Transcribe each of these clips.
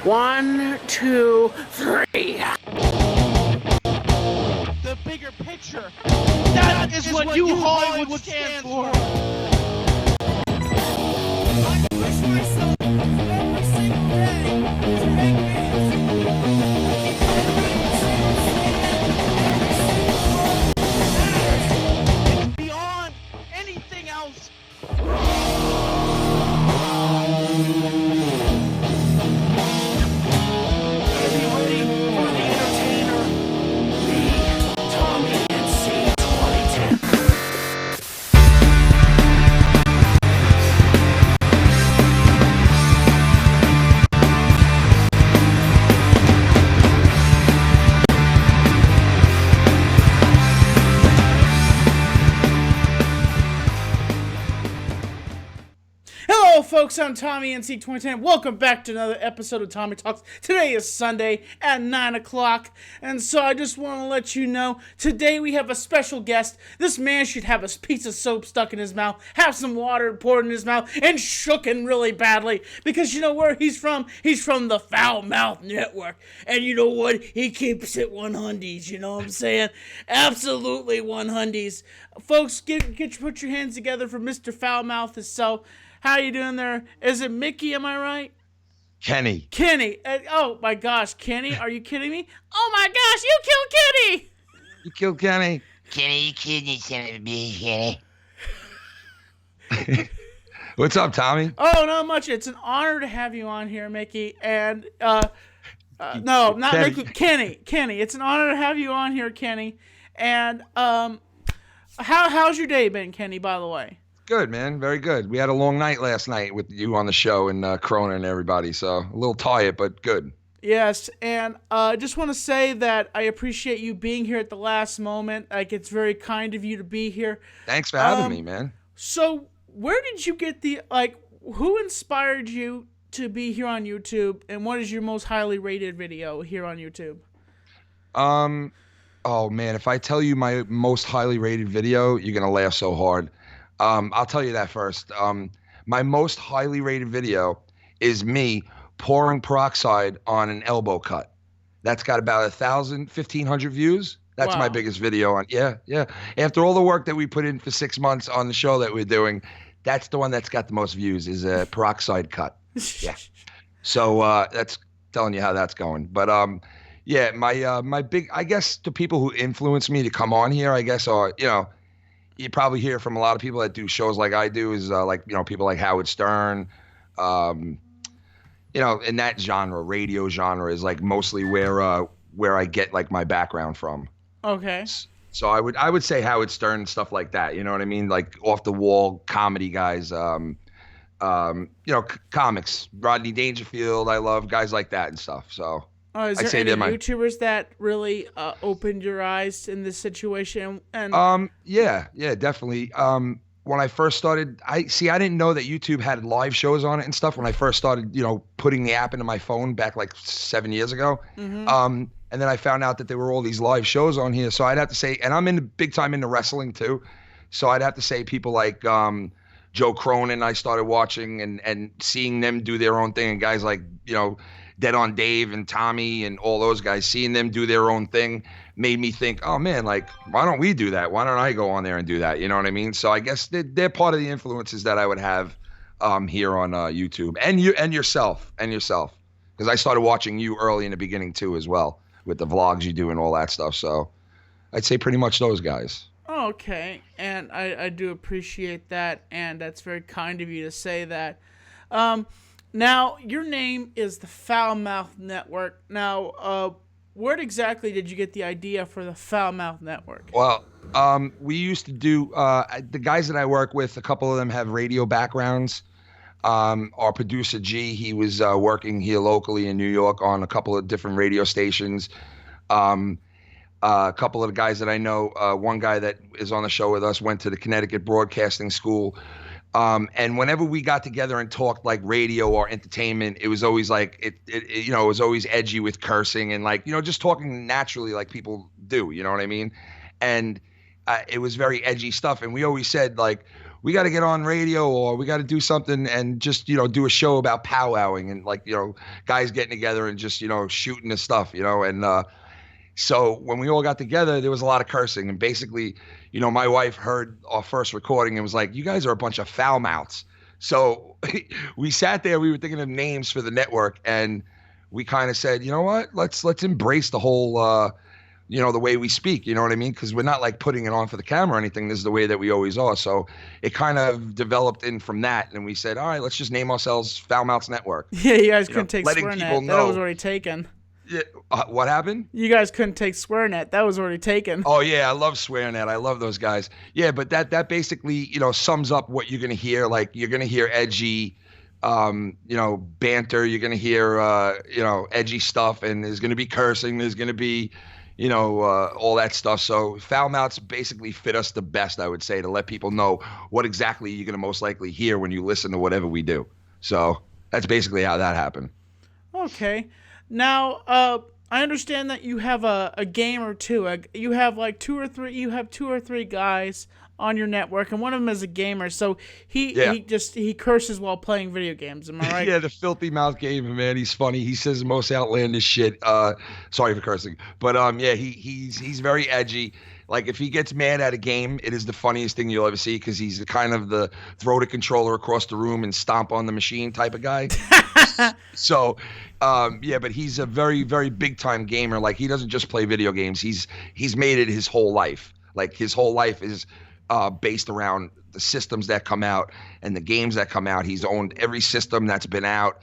1, 2, 3. The bigger picture. That is what you Hollywood stands for. I push myself every single day to make It's beyond anything else. Hello, folks. I'm Tommy NC 2010. Welcome back to another episode of Tommy Talks. Today is Sunday at 9 o'clock, and so I just want to let you know today we have a special guest. This man should have a piece of soap stuck in his mouth, have some water poured in his mouth, and shooken really badly because you know where he's from? He's from the Foul Mouth Network, and you know what? He keeps it 100s. You know what I'm saying? Absolutely 100s, folks. Put your hands together for Mr. Foul Mouth himself. How you doing there? Is it Mickey, am I right? Kenny. Oh my gosh, Kenny, are you kidding me? Oh my gosh, you killed Kenny! You killed Kenny. Kenny, you killed me, son of a bitch, Kenny. What's up, Tommy? Oh, not much. It's an honor to have you on here, Mickey. And, no, not Kenny. Mickey. Kenny. It's an honor to have you on here, Kenny. And, how's your day been, Kenny, by the way? Good, man. Very good. We had a long night last night with you on the show and Krona and everybody, so a little tired, but good. Yes, and I just want to say that I appreciate you being here at the last moment. Like, it's very kind of you to be here. Thanks for having me, man. So, where did you get who inspired you to be here on YouTube, and what is your most highly rated video here on YouTube? Oh, man, if I tell you my most highly rated video, you're going to laugh so hard. I'll tell you that first. My most highly rated video is me pouring peroxide on an elbow cut. That's got about 1,500 views. That's Wow. my biggest video on. Yeah. After all the work that we put in for 6 months on the show that we're doing, that's the one that's got the most views is a peroxide cut. Yeah. So that's telling you how that's going. But yeah, my big, I guess the people who influenced me to come on here, I guess, are, you probably hear from a lot of people that do shows like I do is people like Howard Stern, in that genre, radio genre is like mostly where I get like my background from. Okay. So I would say Howard Stern and stuff like that. You know what I mean? Like off the wall comedy guys, comics, Rodney Dangerfield. I love guys like that and stuff. So. Is there any YouTubers that really opened your eyes in this situation? And yeah, definitely. When I first started, I didn't know that YouTube had live shows on it and stuff. When I first started, putting the app into my phone back like 7 years ago. Mm-hmm. And then I found out that there were all these live shows on here. So I'd have to say, and I'm big time into wrestling too. So I'd have to say people like Joe Cronin I started watching and seeing them do their own thing, and guys like Dead on Dave and Tommy and all those guys, seeing them do their own thing made me think, oh man, like, why don't we do that? Why don't I go on there and do that? You know what I mean? So I guess they're part of the influences that I would have here on YouTube and yourself. Because I started watching you early in the beginning too as well with the vlogs you do and all that stuff. So I'd say pretty much those guys. Oh, okay, and I do appreciate that, and that's very kind of you to say that. Now, your name is the Foul Mouth Network. Now, where exactly did you get the idea for the Foul Mouth Network? Well, we used to do, the guys that I work with, a couple of them have radio backgrounds. Our producer, G, he was working here locally in New York on a couple of different radio stations. A couple of the guys that I know, one guy that is on the show with us went to the Connecticut Broadcasting School. And whenever we got together and talked like radio or entertainment, it was always like it was always edgy with cursing and like just talking naturally like people do, you know what I mean? And it was very edgy stuff. And we always said like we got to get on radio or we got to do something and just, do a show about powwowing and like, guys getting together and just, shooting the stuff, and so when we all got together, there was a lot of cursing. And basically, my wife heard our first recording and was like, you guys are a bunch of foul mouths. So we sat there, we were thinking of names for the network, and we kind of said, you know what, let's embrace the whole, the way we speak, you know what I mean? Because we're not like putting it on for the camera or anything. This is the way that we always are. So it kind of developed in from that. And we said, all right, let's just name ourselves Foul Mouths Network. Yeah, you guys couldn't take letting SwearNet. people That know. was already taken. Yeah, what happened? You guys couldn't take SwearNet. That was already taken. Oh yeah, I love SwearNet. I love those guys. Yeah, but that basically, sums up what you're gonna hear. Like you're gonna hear edgy, banter. You're gonna hear, edgy stuff, and there's gonna be cursing. There's gonna be, all that stuff. So foul mouths basically fit us the best, I would say, to let people know what exactly you're gonna most likely hear when you listen to whatever we do. So that's basically how that happened. Okay. Now, I understand that you have a game or two. You have like two or three guys on your network, and one of them is a gamer. So he curses while playing video games. Am I right? Yeah, the filthy mouth gamer, man. He's funny. He says the most outlandish shit. Sorry for cursing, but he's very edgy. Like if he gets mad at a game, it is the funniest thing you'll ever see because he's the kind of the throw the controller across the room and stomp on the machine type of guy. So, but he's a very, very big time gamer. Like he doesn't just play video games. He's made it his whole life. Like his whole life is based around the systems that come out and the games that come out. He's owned every system that's been out.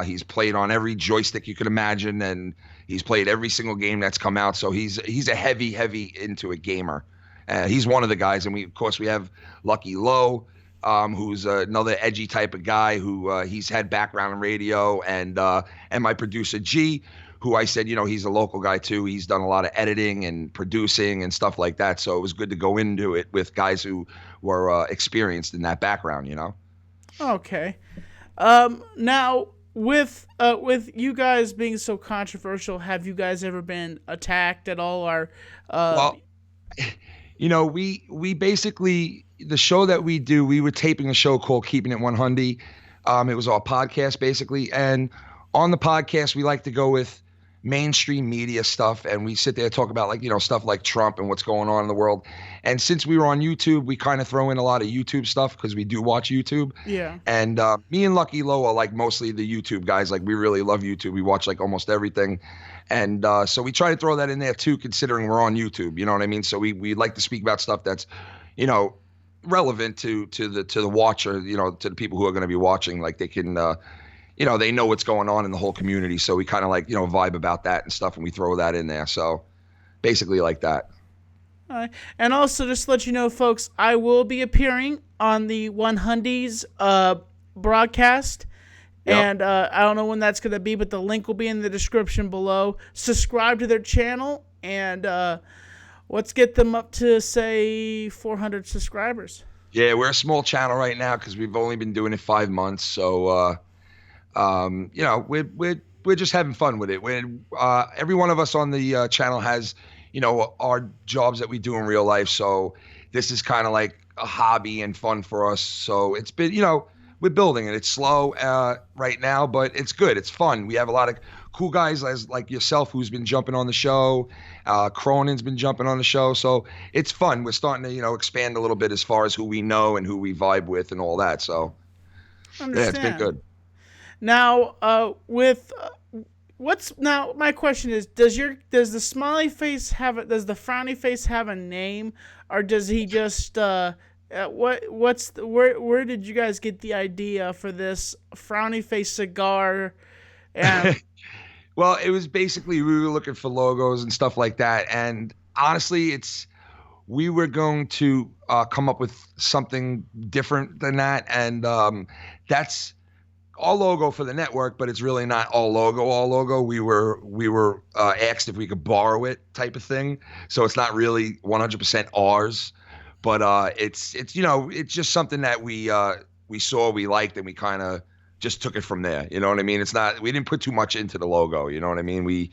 He's played on every joystick you could imagine, and he's played every single game that's come out. So he's a heavy into a gamer. He's one of the guys, and we have Lucky Low, who's another edgy type of guy who he's had background in radio, and my producer G, who I said, he's a local guy too. He's done a lot of editing and producing and stuff like that. So it was good to go into it with guys who were experienced in that background, Okay. Now, with you guys being so controversial, have you guys ever been attacked at all? Or well, we basically, the show that we do, we were taping a show called Keeping It 100. It was our podcast basically, and on the podcast we like to go with mainstream media stuff, and we sit there and talk about stuff like Trump and what's going on in the world. And since we were on YouTube, we kind of throw in a lot of YouTube stuff because we do watch YouTube. Yeah. And me and Lucky Low are like mostly the YouTube guys. Like we really love YouTube. We watch like almost everything. And so we try to throw that in there too, considering we're on YouTube. You know what I mean? So we like to speak about stuff that's, relevant to the watcher, to the people who are going to be watching. Like they can they know what's going on in the whole community. So we kind of like, vibe about that and stuff, and we throw that in there. So basically like that. All right. And also, just to let you know, folks, I will be appearing on the 100's broadcast. Yep. And I don't know when that's going to be, but the link will be in the description below. Subscribe to their channel, and let's get them up to, say, 400 subscribers. Yeah, we're a small channel right now because we've only been doing it 5 months. So, we're just having fun with it. Every one of us on the channel has, our jobs that we do in real life. So this is kind of like a hobby and fun for us. So it's been, we're building it. It's slow right now, but it's good. It's fun. We have a lot of cool guys like yourself who's been jumping on the show. Cronin's been jumping on the show. So it's fun. We're starting to, expand a little bit as far as who we know and who we vibe with and all that. So yeah, it's been good. Now, my question is, does the smiley face does the frowny face have a name, or does he just where did you guys get the idea for this frowny face cigar? And well, it was basically we were looking for logos and stuff like that, and honestly, we were going to come up with something different than that, and that's our logo for the network, but it's really not all logo. We were asked if we could borrow it type of thing. So it's not really 100% ours, but it's just something that we saw, we liked, and we kind of just took it from there. You know what I mean? We didn't put too much into the logo. You know what I mean? if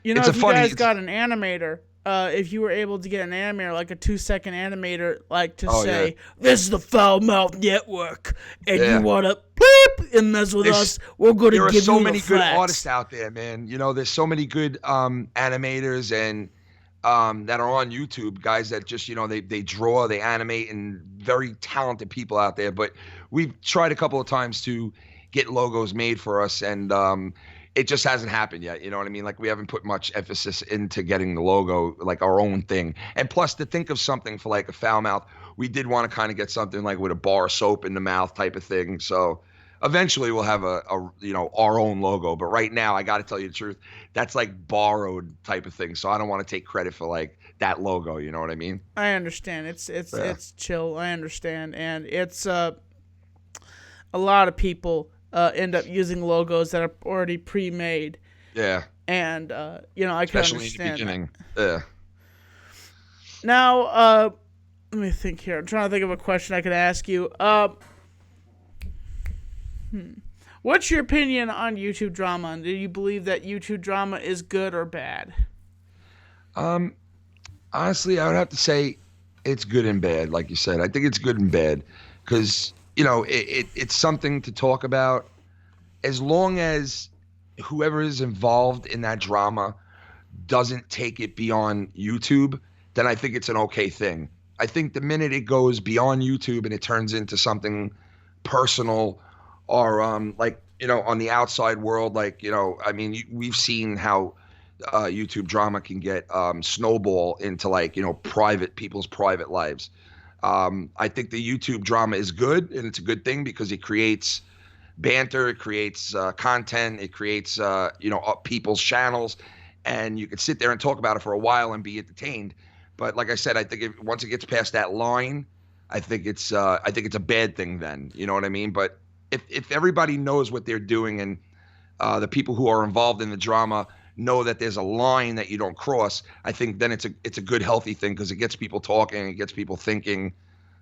you guys got an animator, if you were able to get an animator, like a 2-second animator, like to Oh, say, yeah. "This is the Foul Mouth Network, and Yeah. you want to beep and mess with us, we're going to There are give so you many the good facts." artists out there, man. You know, there's so many good animators and that are on YouTube, guys that just, you know, they draw, they animate, and very talented people out there. But we've tried a couple of times to get logos made for us, and it just hasn't happened yet. You know what I mean? Like, we haven't put much emphasis into getting the logo, like our own thing. And plus, to think of something for like a foul mouth, we did want to kind of get something like with a bar of soap in the mouth type of thing. So eventually we'll have a you know, our own logo. But right now, I got to tell you the truth, that's like borrowed type of thing. So I don't want to take credit for like that logo. You know what I mean? I understand. It's chill. I understand, and it's a lot of people end up using logos that are already pre-made, Yeah. and you know, I can Especially in the understand beginning. that. Yeah. Now, let me think here. I'm trying to think of a question I could ask you. What's your opinion on YouTube drama? And do you believe that YouTube drama is good or bad? Honestly, I would have to say it's good and bad. Like you said, I think it's good and bad because, you know, it's something to talk about as long as whoever is involved in that drama doesn't take it beyond YouTube, then I think it's an okay thing. I think the minute it goes beyond YouTube and it turns into something personal or like, you know, on the outside world, like, you know, I mean, we've seen how YouTube drama can get snowball into, like, you know, people's private lives. I think the YouTube drama is good, and it's a good thing because it creates banter, it creates content, it creates you know, people's channels, and you can sit there and talk about it for a while and be entertained. But like I said, I think once it gets past that line, I think it's a bad thing then. You know what I mean? But if everybody knows what they're doing and the people who are involved in the drama know that there's a line that you don't cross, I think then it's a good, healthy thing because it gets people talking, it gets people thinking.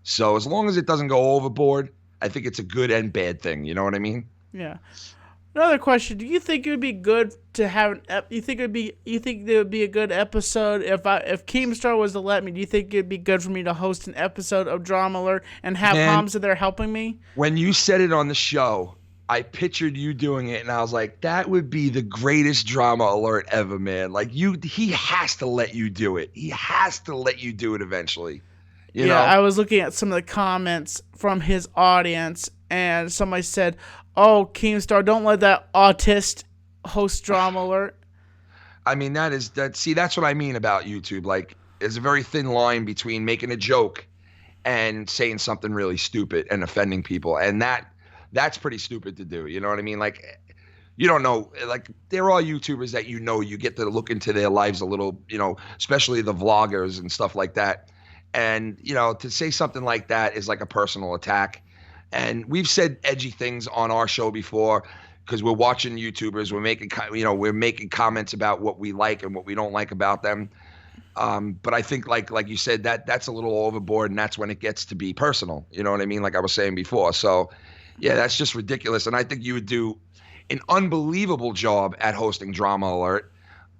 So as long as it doesn't go overboard, I think it's a good and bad thing. You know what I mean? Yeah. Another question: do you think it would be good to have you think there would be a good episode if Keemstar was to let me? Do you think it'd be good for me to host an episode of Drama Alert and have Hamza there helping me? When you said it on the show, I pictured you doing it, and I was like, that would be the greatest Drama Alert ever, man. Like, he has to let you do it. He has to let you do it eventually. You know? I was looking at some of the comments from his audience, and somebody said, "Oh, Keemstar, don't let that autist host Drama Alert." I mean, that's what I mean about YouTube. Like, there's a very thin line between making a joke and saying something really stupid and offending people, and that's pretty stupid to do. You know what I mean? Like, you don't know, like, there are YouTubers that, you know, you get to look into their lives a little, you know, especially the vloggers and stuff like that. And, you know, to say something like that is like a personal attack. And we've said edgy things on our show before because we're watching YouTubers. We're making comments about what we like and what we don't like about them. But I think, like you said, that's a little overboard, and that's when it gets to be personal. You know what I mean? Like I was saying before. So, yeah, that's just ridiculous. And I think you would do an unbelievable job at hosting Drama Alert.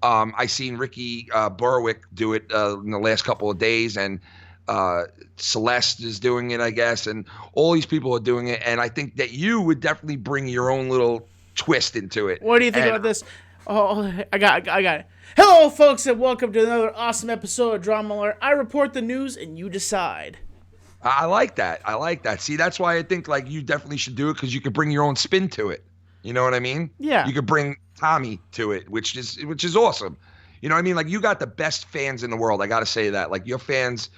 I seen Ricky Berwick do it in the last couple of days, and Celeste is doing it, I guess, and all these people are doing it. And I think that you would definitely bring your own little twist into it. What do you think about this? Oh, I got it. Hello, folks, and welcome to another awesome episode of Drama Alert. I report the news, and you decide. I like that. See, that's why I think, like, you definitely should do it, because you could bring your own spin to it. You know what I mean? Yeah. You could bring Tommy to it, which is awesome. You know what I mean? Like, you got the best fans in the world. I got to say that. Like, your fans,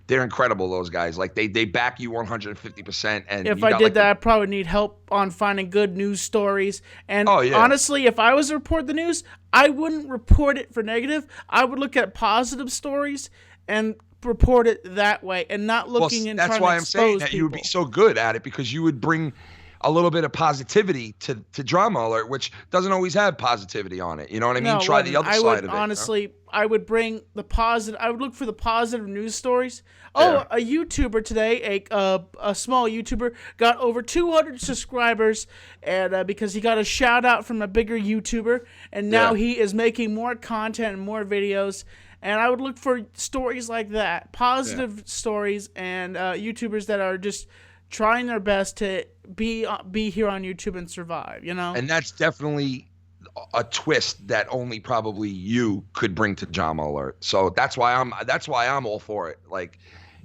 they're incredible, those guys. Like, they back you 150%. And if I did that, I'd probably need help on finding good news stories. And honestly, if I was to report the news, I wouldn't report it for negative. I would look at positive stories and report it that way, and not looking and trying to expose people. That's why I'm saying that you would be so good at it, because you would bring a little bit of positivity to Drama Alert, which doesn't always have positivity on it. You know what I mean? Try the other side of it. Honestly, you know? I would bring the positive. I would look for the positive news stories. Yeah. Oh, a YouTuber today, a small YouTuber, got over 200 subscribers, and because he got a shout out from a bigger YouTuber, and now he is making more content and more videos. And I would look for stories like that, positive stories, and YouTubers that are just trying their best to be here on YouTube and survive, you know? And that's definitely a twist that only probably you could bring to Drama Alert. So that's why I'm all for it. Like,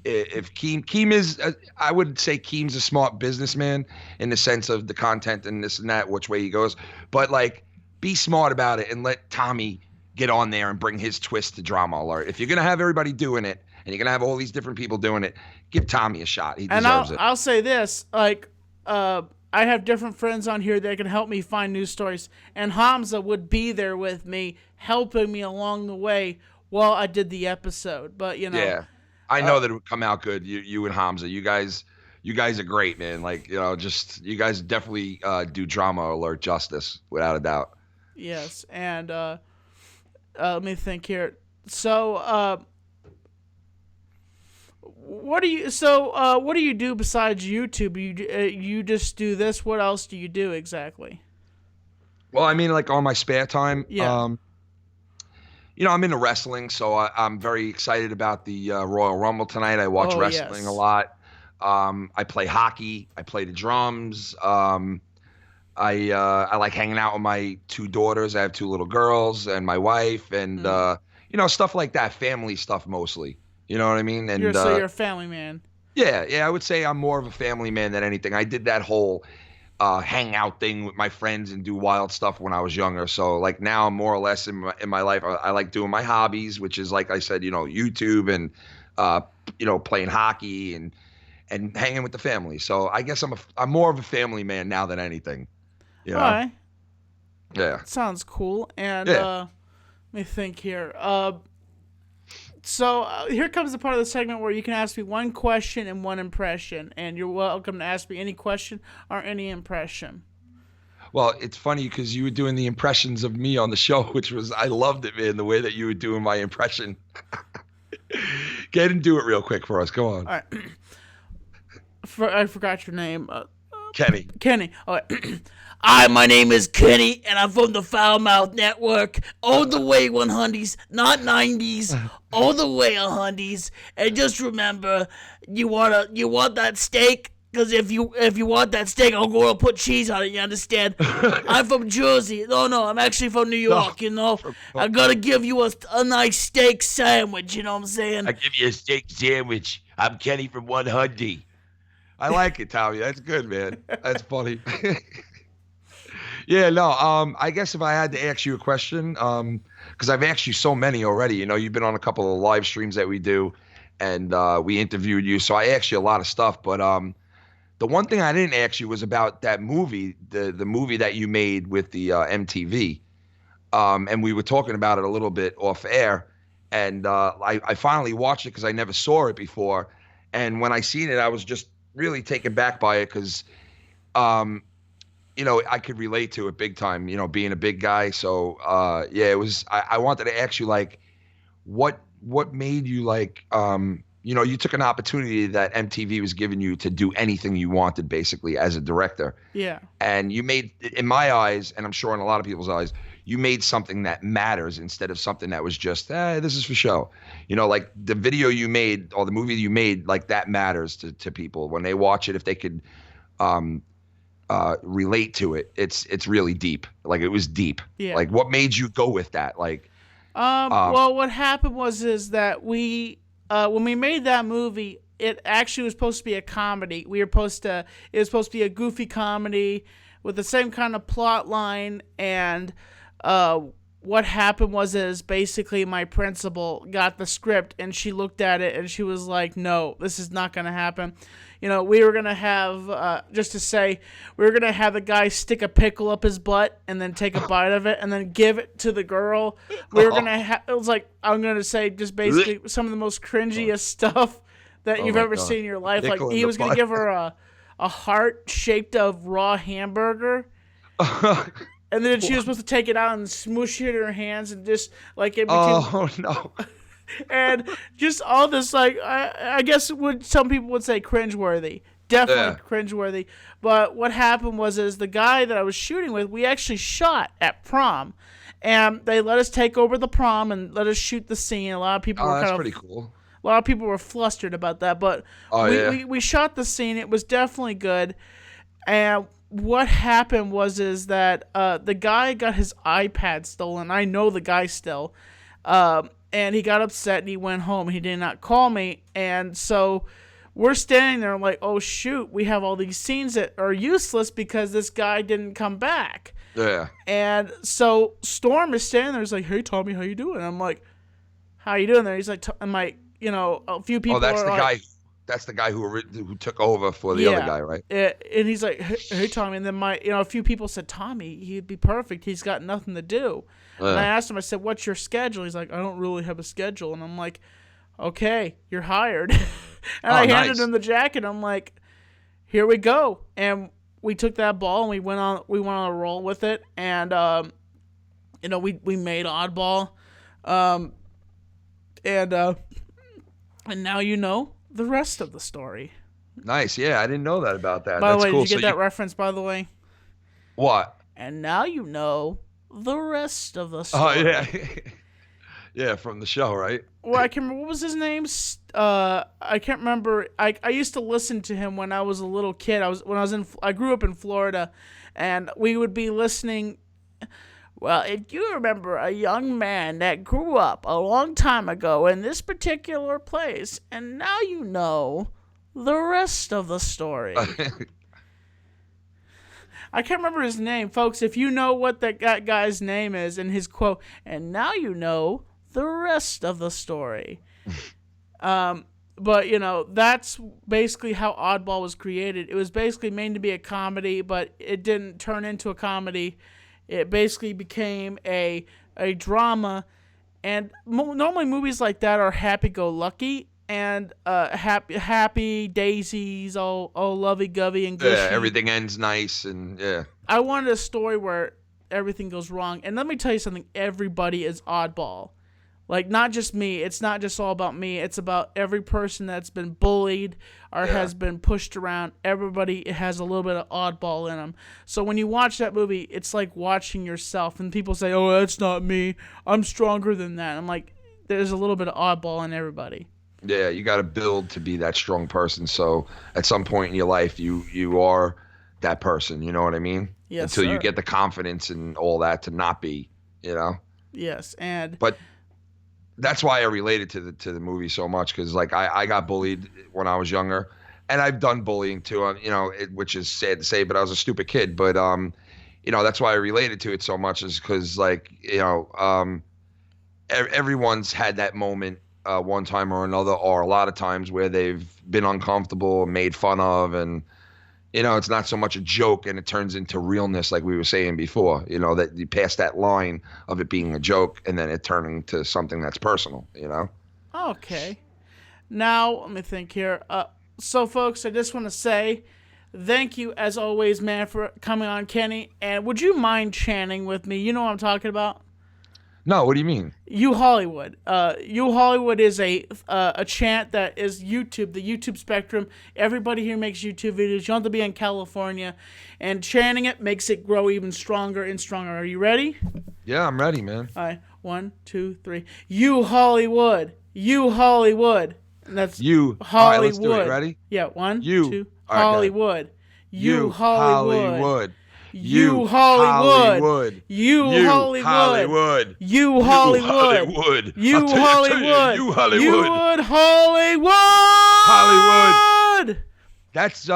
if Keem is, I would say Keem's a smart businessman in the sense of the content and this and that, which way he goes. But like, be smart about it and let Tommy get on there and bring his twist to Drama Alert. If you're gonna have everybody doing it and you're gonna have all these different people doing it, give Tommy a shot. He deserves it. I'll say this, like, I have different friends on here that can help me find news stories, and Hamza would be there with me, helping me along the way while I did the episode. But you know, yeah, I know that it would come out good. You and Hamza, you guys are great, man. Like, you know, just you guys definitely do Drama Alert justice without a doubt. Yes, and let me think here. So, what do you do besides YouTube? You just do this. What else do you do exactly? Well, I mean, like on my spare time, yeah. You know, I'm into wrestling, so I'm very excited about the Royal Rumble tonight. I watch wrestling a lot. I play hockey. I play the drums. I like hanging out with my 2 daughters. I have 2 little girls and my wife, and you know, stuff like that, family stuff mostly. You know what I mean? And so you're a family man. Yeah, I would say I'm more of a family man than anything. I did that whole hangout thing with my friends and do wild stuff when I was younger. So like now I'm more or less in my life. I like doing my hobbies, which is, like I said, you know, YouTube and you know, playing hockey and hanging with the family. So I guess I'm more of a family man now than anything. You know? All right. Yeah. Sounds cool. And Yeah. let me think here. So here comes the part of the segment where you can ask me one question and one impression, and you're welcome to ask me any question or any impression. Well, it's funny because you were doing the impressions of me on the show, which was, I loved it, man, the way that you were doing my impression. Get and do it real quick for us. Go on. All right. I forgot your name. Kenny. Kenny. All right. Hi, my name is Kenny, and I'm from the Foul Mouth Network. All the way 100s, not 90s. All the way 100s. And just remember, you want that steak? Because if you want that steak, I'll go and put cheese on it, you understand? I'm from Jersey. No, I'm actually from New York, you know? I gotta give you a nice steak sandwich, you know what I'm saying? I give you a steak sandwich. I'm Kenny from 100. I like it, Tommy. That's good, man. That's funny. Yeah, no, I guess if I had to ask you a question, because I've asked you so many already, you know, you've been on a couple of live streams that we do, and we interviewed you, so I asked you a lot of stuff, but the one thing I didn't ask you was about that movie, the movie that you made with the MTV, and we were talking about it a little bit off air, and I finally watched it because I never saw it before, and when I seen it, I was just really taken back by it because you know, I could relate to it big time, you know, being a big guy. So, yeah, it was, I wanted to ask you, like, what made you, like, you know, you took an opportunity that MTV was giving you to do anything you wanted, basically, as a director. Yeah. And you made, in my eyes, and I'm sure in a lot of people's eyes, you made something that matters instead of something that was just, this is for show. You know, like the video you made or the movie you made, like that matters to people. When they watch it, if they could, relate to it, it's really deep. Like, it was deep. Yeah. Like, what made you go with that? Like, well, what happened is that we when we made that movie, it actually was supposed to be a comedy. It was supposed to be a goofy comedy with the same kind of plot line, and what happened is basically my principal got the script and she looked at it and she was like, no, this is not going to happen. You know, we were going to have, we were going to have the guy stick a pickle up his butt and then take a bite of it and then give it to the girl. We were going to have, it was like, I'm going to say just basically some of the most cringiest stuff that you've ever seen in your life. Pickle like, in he the was going to butt. give her a heart shaped of raw hamburger. And then she was supposed to take it out and smoosh it in her hands and just, like, it became... Oh, no. And just all this, like, I guess some people would say cringeworthy. Definitely cringeworthy. But what happened is the guy that I was shooting with, we actually shot at prom. And they let us take over the prom and let us shoot the scene. A lot of people were that's pretty cool. A lot of people were flustered about that, but we shot the scene. It was definitely good. And what happened is that the guy got his iPad stolen. I know the guy still. And he got upset and he went home. He did not call me. And so we're standing there like, oh, shoot, we have all these scenes that are useless because this guy didn't come back. Yeah. And so Storm is standing there. He's like, hey, Tommy, how you doing? And I'm like, how you doing there? He's like, I'm like, a few people. Oh, that's are the like, guy. That's the guy who took over for the other guy, right? And he's like, hey, Tommy. And then a few people said, Tommy, he'd be perfect. He's got nothing to do. And I asked him, I said, what's your schedule? He's like, I don't really have a schedule. And I'm like, okay, you're hired. And I handed him the jacket. I'm like, here we go. And we took that ball and we went on a roll with it. And, we made Oddball. And now you know the rest of the story. Nice. Yeah, I didn't know that about that. By the That's way, cool. did you get that reference, by the way? What? And now you know the rest of the story. Oh, yeah. Yeah, from the show, right? Well, I can't remember. What was his name? I can't remember. I used to listen to him when I was a little kid. I grew up in Florida, and we would be listening. Well, if you remember a young man that grew up a long time ago in this particular place, and now you know the rest of the story. I can't remember his name. Folks, if you know what that guy's name is and his quote, and now you know the rest of the story. But, that's basically how Oddball was created. It was basically made to be a comedy, but it didn't turn into a comedy. It basically became a drama, and normally movies like that are happy-go-lucky and happy daisies, all lovey-govey and gushy. Yeah, everything ends nice, and yeah. I wanted a story where everything goes wrong, and let me tell you something. Everybody is Oddball. Like, not just me. It's not just all about me. It's about every person that's been bullied or has been pushed around. Everybody has a little bit of oddball in them. So when you watch that movie, it's like watching yourself. And people say, oh, that's not me. I'm stronger than that. I'm like, there's a little bit of oddball in everybody. Yeah, you got to build to be that strong person. So at some point in your life, you are that person. You know what I mean? Yes, Until sir. you get the confidence and all that to not be, Yes, But that's why I related to the movie so much, because like I got bullied when I was younger, and I've done bullying too. Which is sad to say, but I was a stupid kid. But that's why I related to it so much, is because everyone's had that moment one time or another, or a lot of times where they've been uncomfortable and made fun of, and it's not so much a joke and it turns into realness, like we were saying before, that you pass that line of it being a joke and then it turning to something that's personal, Okay. Now, let me think here. So, folks, I just want to say thank you, as always, man, for coming on, Kenny. And would you mind chanting with me? You know what I'm talking about? No, what do you mean? You Hollywood. You Hollywood is a chant that is YouTube, the YouTube spectrum. Everybody here makes YouTube videos. You don't have to be in California. And chanting it makes it grow even stronger and stronger. Are you ready? Yeah, I'm ready, man. All right. 1, 2, 3. You Hollywood. You Hollywood. And that's you. Hollywood. All right, let's do it. Ready? Yeah, 1, you. 2. All right, Hollywood. You Hollywood. You Hollywood. You Hollywood. Hollywood. You Hollywood. You Hollywood. You Hollywood. You Hollywood. Hollywood. That's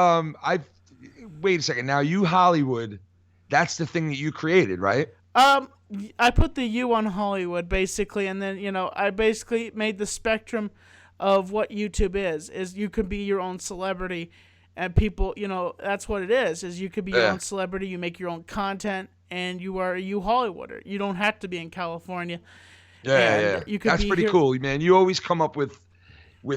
wait a second. Now you Hollywood, that's the thing that you created, right? I put the U on Hollywood basically, and then I basically made the spectrum of what YouTube is you could be your own celebrity. And people, that's what it is you could be your own celebrity, you make your own content, and you are a Hollywooder. You don't have to be in California. Yeah. You could that's be pretty here. Cool, man. You always come up with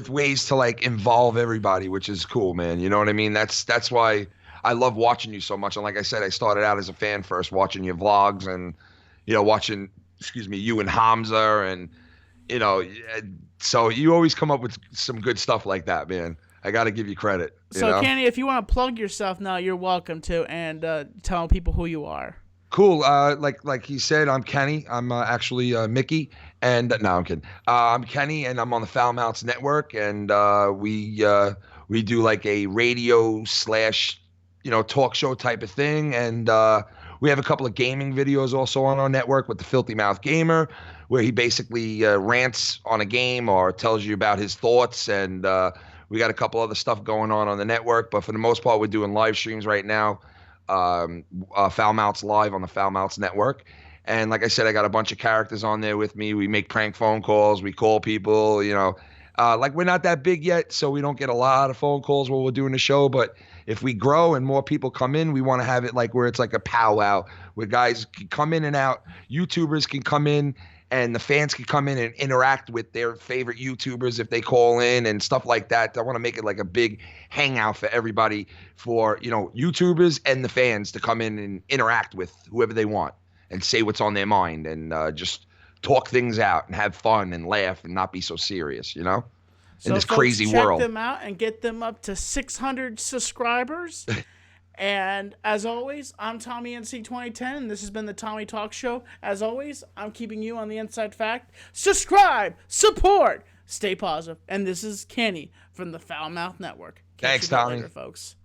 ways to like involve everybody, which is cool, man. You know what I mean? That's why I love watching you so much. And like I said, I started out as a fan first, watching your vlogs and, watching, you and Hamza and, so you always come up with some good stuff like that, man. I got to give you credit. So, Kenny, if you want to plug yourself now, you're welcome to, and tell people who you are. Cool. Like he said, I'm Kenny. I'm actually Mickey. And no, I'm kidding. I'm Kenny, and I'm on the Foul Mounts Network, and we do like a radio slash, talk show type of thing, and we have a couple of gaming videos also on our network with the Filthy Mouth Gamer, where he basically rants on a game or tells you about his thoughts, and we got a couple other stuff going on the network, but for the most part, we're doing live streams right now. Foul Mounts Live on the Foul Mounts Network. And like I said, I got a bunch of characters on there with me. We make prank phone calls. We call people, like we're not that big yet, so we don't get a lot of phone calls while we're doing the show. But if we grow and more people come in, we want to have it like where it's like a powwow where guys can come in and out. YouTubers can come in and the fans can come in and interact with their favorite YouTubers if they call in and stuff like that. I want to make it like a big hangout for everybody, for, YouTubers and the fans to come in and interact with whoever they want and say what's on their mind and just talk things out and have fun and laugh and not be so serious, in this folks, crazy world. Check them out and get them up to 600 subscribers. And as always, I'm Tommy NC 2010, and this has been the Tommy Talk Show. As always, I'm keeping you on the inside fact. Subscribe, support, stay positive. And this is Kenny from the Foul Mouth Network. Catch Thanks, you Tommy. later, folks.